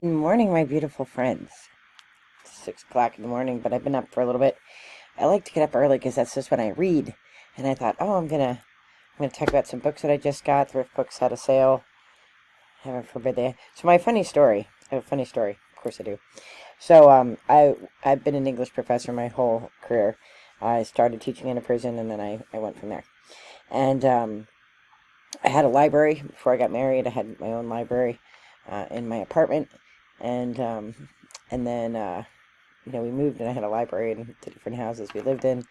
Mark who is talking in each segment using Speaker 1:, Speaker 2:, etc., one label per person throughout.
Speaker 1: Good morning, my beautiful friends. It's 6 o'clock in the morning, but I've been up for a little bit. I like to get up early because that's just when I read. And I thought, I'm gonna talk about some books that I just got. Thrift books had a sale. Heaven forbid they. So my funny story. I have a funny story. Of course I do. So I've been an English professor my whole career. I started teaching in a prison, and then I went from there. And I had a library before I got married. I had my own library in my apartment, and then we moved, and I had a library in the different houses we lived in,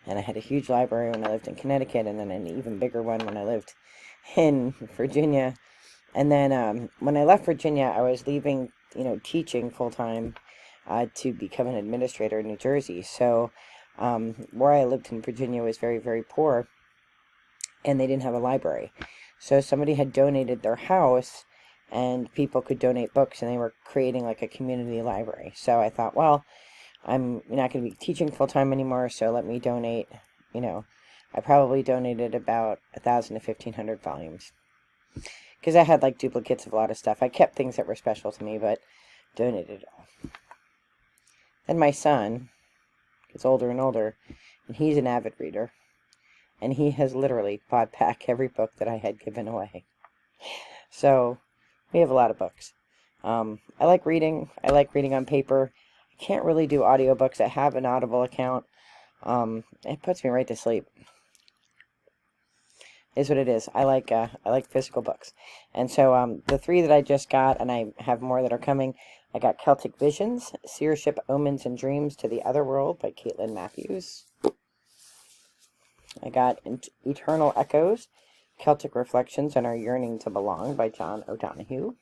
Speaker 1: and I had a huge library when I lived in Connecticut, and then an even bigger one when I lived in Virginia. And then when I left Virginia, I was leaving, teaching full time to become an administrator in New Jersey. So where I lived in Virginia was very, very poor, and they didn't have a library. So somebody had donated their house, and people could donate books, and they were creating like a community library. So I thought, well, I'm not going to be teaching full-time anymore, so let me donate. I probably donated about 1,000 to 1,500 volumes, because I had like duplicates of a lot of stuff. I kept things that were special to me, but donated it all. Then my son gets older and older, and he's an avid reader, and he has literally bought back every book that I had given away. So we have a lot of books. I like reading. I like reading on paper. I can't really do audiobooks. I have an Audible account. It puts me right to sleep. Is what it is. I like physical books. And so the three that I just got, and I have more that are coming. I got Celtic Visions, Seership, Omens, and Dreams to the Other World by Caitlin Matthews. I got Eternal Echoes, Celtic Reflections on Our Yearning to Belong by John O'Donohue.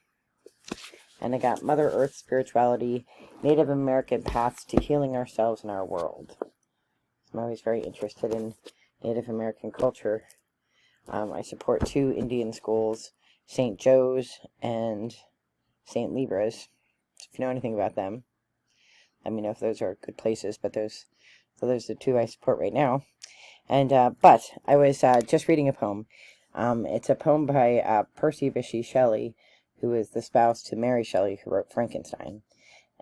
Speaker 1: And I got Mother Earth Spirituality, Native American Paths to Healing Ourselves and Our World. I'm always very interested in Native American culture. I support 2 Indian schools, St. Joe's and St. Libra's. So if you know anything about them, let me know if those are good places, but those are the 2 I support right now. And but I was just reading a poem. It's a poem by Percy Bysshe Shelley, who is the spouse to Mary Shelley, who wrote Frankenstein.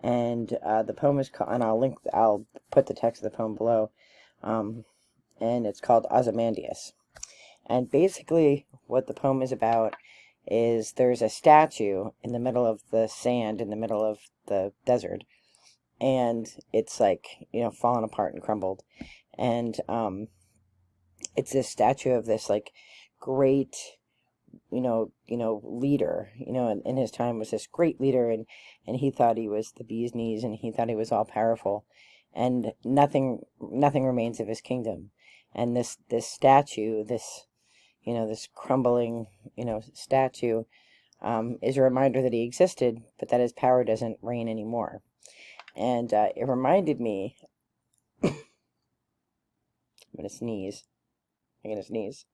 Speaker 1: And the poem is called, and I'll put the text of the poem below. And it's called Ozymandias. And basically, what the poem is about is there's a statue in the middle of the sand, in the middle of the desert, and it's like fallen apart and crumbled. And it's this statue of this like great leader, in his time was this great leader, and he thought he was the bee's knees, and he thought he was all powerful, and nothing remains of his kingdom. And this statue, this crumbling, statue, is a reminder that he existed, but that his power doesn't reign anymore. And it reminded me, I'm gonna sneeze. I'm gonna sneeze.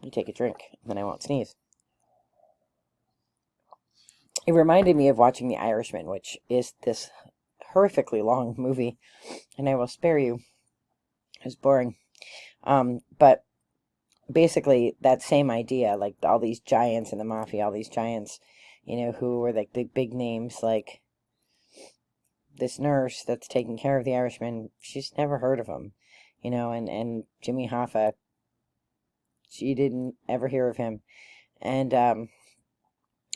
Speaker 1: You take a drink, then I won't sneeze. It reminded me of watching The Irishman, which is this horrifically long movie, and I will spare you. It was boring. But basically, that same idea, like all these giants in the mafia, all these giants, who were like the big names, like this nurse that's taking care of the Irishman, she's never heard of him, and Jimmy Hoffa, she didn't ever hear of him. And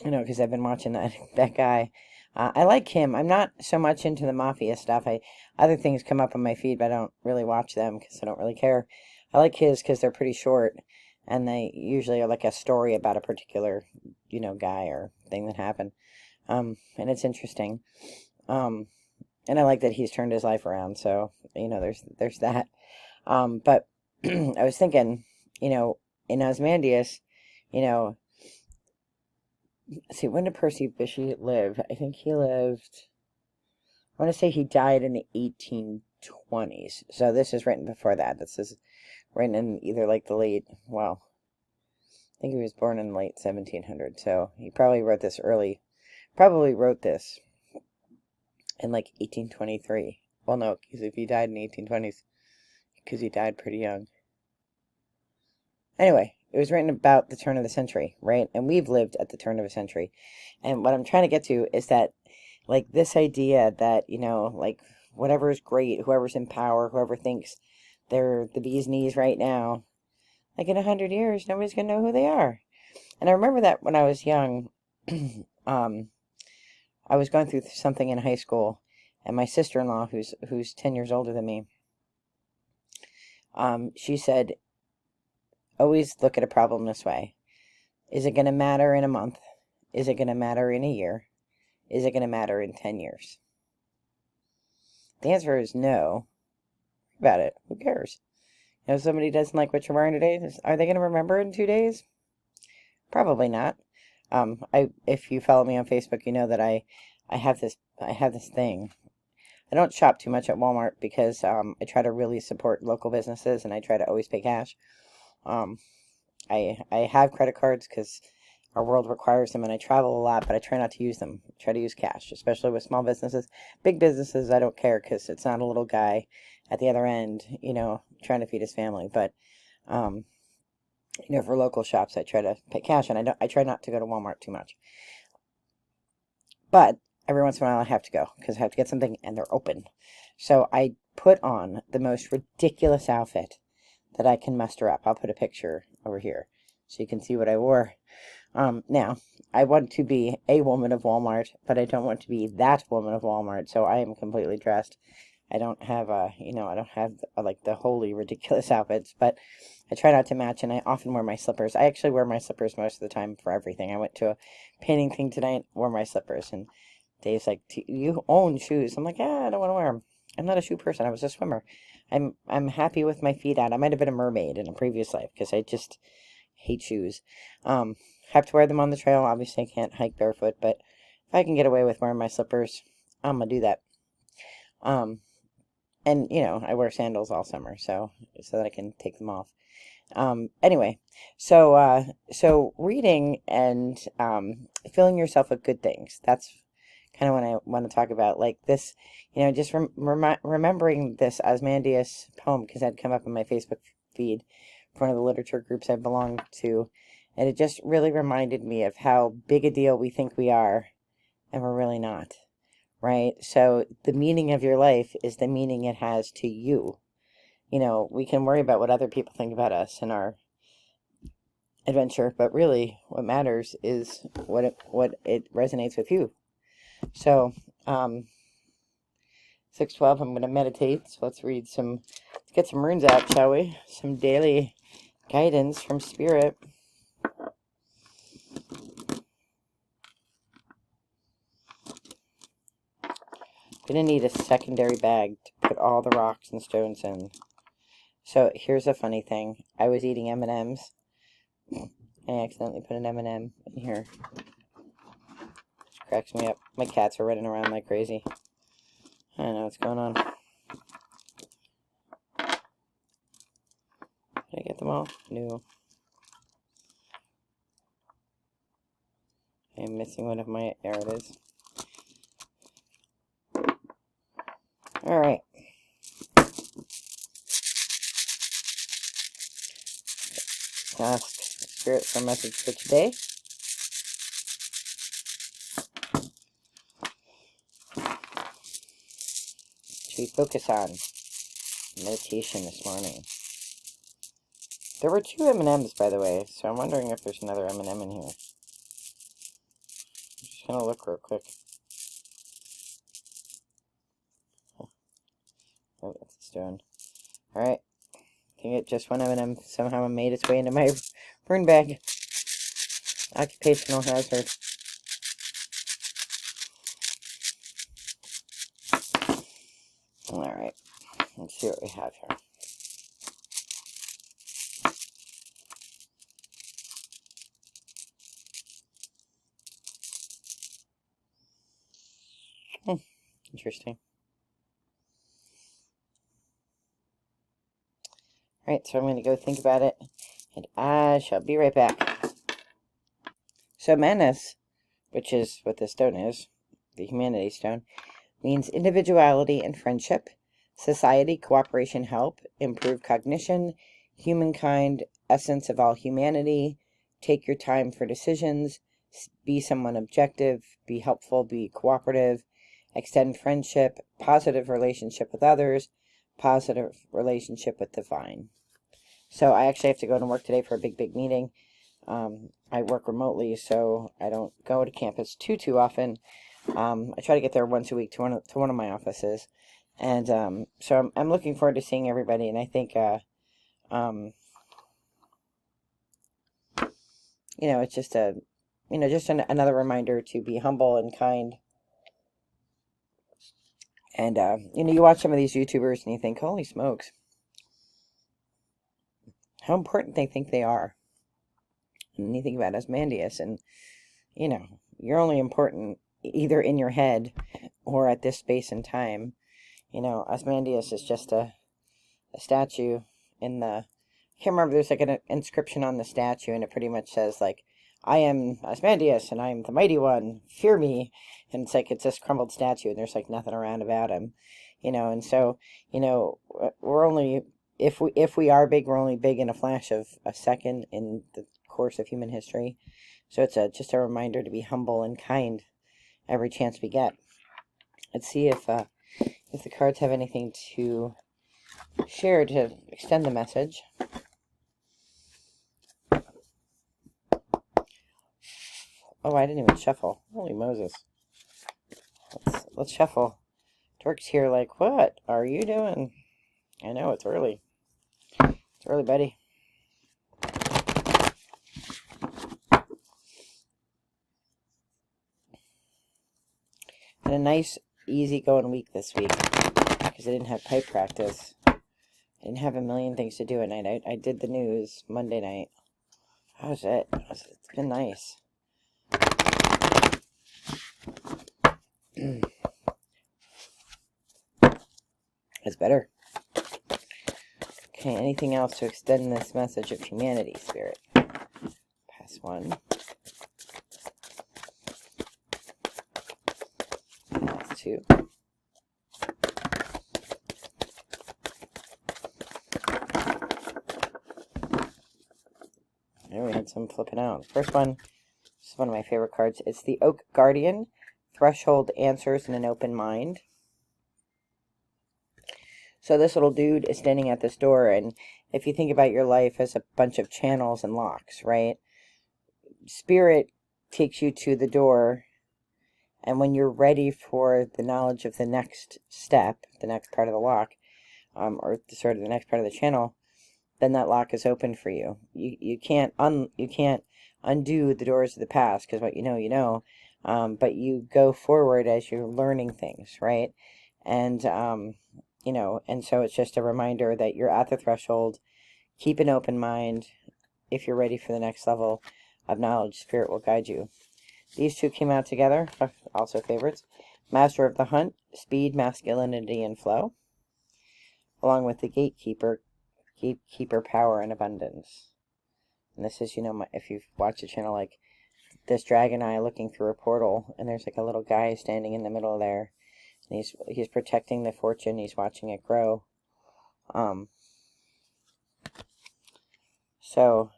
Speaker 1: because I've been watching that guy. I like him. I'm not so much into the mafia stuff. Other things come up on my feed, but I don't really watch them because I don't really care. I like his because they're pretty short, and they usually are like a story about a particular, guy or thing that happened. And it's interesting. And I like that he's turned his life around. So there's that. But I was thinking, in Ozymandias, see, when did Percy Bysshe live? I think he lived, I want to say he died in the 1820s. So this is written before that. This is written in either like the late, well, I think he was born in the late 1700s. So he probably wrote this in like 1823. Well, no, because if he died in the 1820s, because he died pretty young. Anyway, it was written about the turn of the century, right? And we've lived at the turn of a century. And what I'm trying to get to is that, like, this idea that, you know, like, whatever is great, whoever's in power, whoever thinks they're the bee's knees right now, like, in 100 years, nobody's going to know who they are. And I remember that when I was young, I was going through something in high school, and my sister-in-law, who's 10 years older than me, she said, always look at a problem this way. Is it going to matter in a month? Is it going to matter in a year? Is it going to matter in 10 years? The answer is no. Think about it. Who cares? You know, if somebody doesn't like what you're wearing today, are they going to remember it in 2 days? Probably not. If you follow me on Facebook, you know that I have this thing. I don't shop too much at Walmart because I try to really support local businesses, and I try to always pay cash. I have credit cards because our world requires them, and I travel a lot, but I try not to use them. I try to use cash, especially with small businesses. Big businesses, I don't care because it's not a little guy at the other end, you know, trying to feed his family. But you know, for local shops, I try to pay cash, and I try not to go to Walmart too much. But every once in a while, I have to go because I have to get something, and they're open. So I put on the most ridiculous outfit that I can muster up. I'll put a picture over here so you can see what I wore. Now, I want to be a woman of Walmart, but I don't want to be that woman of Walmart, so I am completely dressed. I don't have, you know, I don't have, like, the wholly ridiculous outfits, but I try not to match, and I often wear my slippers. I actually wear my slippers most of the time for everything. I went to a painting thing tonight, wore my slippers, and Dave's like, you own shoes. I'm like, yeah, I don't want to wear them. I'm not a shoe person. I was a swimmer. I'm happy with my feet out. I might have been a mermaid in a previous life, because I just hate shoes. Have to wear them on the trail. Obviously, I can't hike barefoot, but if I can get away with wearing my slippers, I'm going to do that. And, you know, I wear sandals all summer, so that I can take them off. Anyway, so reading and filling yourself with good things. That's kind of what I want to talk about. Like this, you know, just remembering this Ozymandias poem, because that had come up in my Facebook feed for one of the literature groups I belong to. And it just really reminded me of how big a deal we think we are, and we're really not, right? So the meaning of your life is the meaning it has to you. You know, we can worry about what other people think about us and our adventure, but really what matters is what it resonates with you. So, 6:12, I'm going to meditate. So let's get some runes out, shall we? Some daily guidance from Spirit. Gonna need a secondary bag to put all the rocks and stones in. So here's a funny thing. I was eating M&Ms. I accidentally put an M&M in here. Which cracks me up. My cats are running around like crazy. I don't know what's going on. Did I get them all? No. I'm missing one of my... There it is. Alright. Ask Spirit for a message for today. Should we focus on meditation this morning? There were 2 M&Ms, by the way, so I'm wondering if there's another M&M in here. I'm just gonna look real quick. Oh, that's a stone. Alright. I think it just one M&M somehow made its way into my rune bag. Occupational hazard. Alright. Let's see what we have here. Interesting. Alright, so I'm going to go think about it, and I shall be right back. So Mannaz, which is what this stone is, the humanity stone, means individuality and friendship, society, cooperation, help, improved cognition, humankind, essence of all humanity. Take your time for decisions. Be someone objective. Be helpful. Be cooperative. Extend friendship. Positive relationship with others. Positive relationship with divine. So I actually have to go to work today for a big meeting. I work remotely, so I don't go to campus too often. I try to get there once a week to one of my offices, and so I'm looking forward to seeing everybody. And I think it's just another reminder to be humble and kind. And you watch some of these YouTubers and you think, holy smokes, how important they think they are. And you think about Ozymandias, and you're only important either in your head or at this space and time. Ozymandias is just a statue in the... I can't remember, there's like an inscription on the statue, and it pretty much says, like, I am Ozymandias, and I am the mighty one, fear me. And it's like, it's this crumbled statue, and there's like nothing around about him. And so, we're only... If we are big, we're only big in a flash of a second in the course of human history. So it's just a reminder to be humble and kind every chance we get. Let's see if the cards have anything to share to extend the message. Oh, I didn't even shuffle. Holy Moses. Let's shuffle. Dork's here like, what are you doing? I know, it's early. It's early, buddy. And a nice, easy-going week this week, because I didn't have pipe practice. I didn't have a million things to do at night. I did the news Monday night. How was it? It's been nice. It's better. Okay, anything else to extend this message of humanity, Spirit? Pass one. Pass two. There we had some flipping out. First one, this is one of my favorite cards. It's the Oak Guardian. Threshold answers in an open mind. So this little dude is standing at this door, and if you think about your life as a bunch of channels and locks, right? Spirit takes you to the door, and when you're ready for the knowledge of the next step, the next part of the lock, or sort of the next part of the channel, then that lock is open for you. You can't undo the doors of the past, because what you know, but you go forward as you're learning things, right? And and so it's just a reminder that you're at the threshold. Keep an open mind. If you're ready for the next level of knowledge, Spirit will guide you. These two came out together, also favorites. Master of the Hunt, speed, masculinity, and flow. Along with the Gatekeeper, power and abundance. And this is, if you've watched a channel like this dragon eye looking through a portal, and there's like a little guy standing in the middle there. And he's protecting the fortune. He's watching it grow. So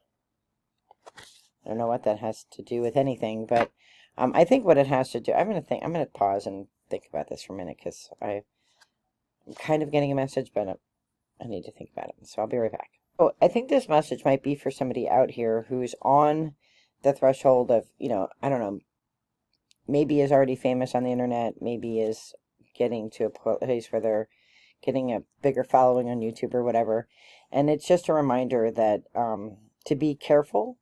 Speaker 1: I don't know what that has to do with anything, but I think what it has to do. I'm gonna pause and think about this for a minute, because I'm kind of getting a message, but I need to think about it. So I'll be right back. Oh, I think this message might be for somebody out here who's on the threshold of, I don't know, maybe is already famous on the internet, maybe is getting to a place where they're getting a bigger following on YouTube or whatever. And it's just a reminder that to be careful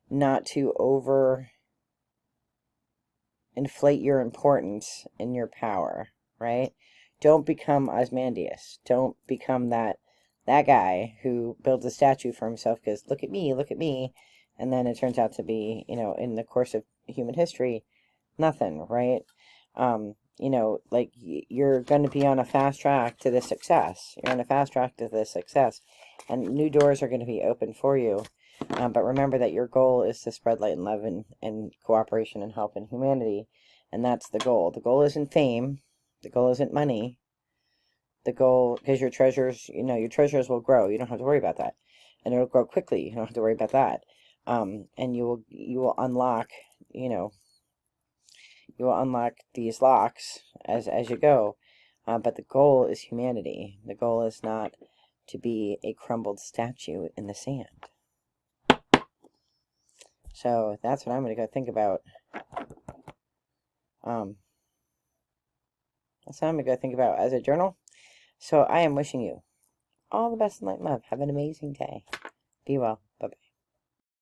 Speaker 1: not to over inflate your importance and your power, right? Don't become Ozymandias. Don't become that guy who builds a statue for himself because look at me. And then it turns out to be, in the course of human history, nothing, right? Like you're going to be on a fast track to this success. You're on a fast track to this success, and new doors are going to be open for you. But remember that your goal is to spread light and love and cooperation and help in humanity, and that's the goal. The goal isn't fame. The goal isn't money. The goal, because your treasures will grow. You don't have to worry about that. and it'll grow quickly. You don't have to worry about that. And you will unlock, you know, you will unlock these locks as you go. But the goal is humanity. The goal is not to be a crumbled statue in the sand. So that's what I'm going to go think about. That's what I'm going to go think about as a journal. So I am wishing you all the best in light and love. Have an amazing day. Be well.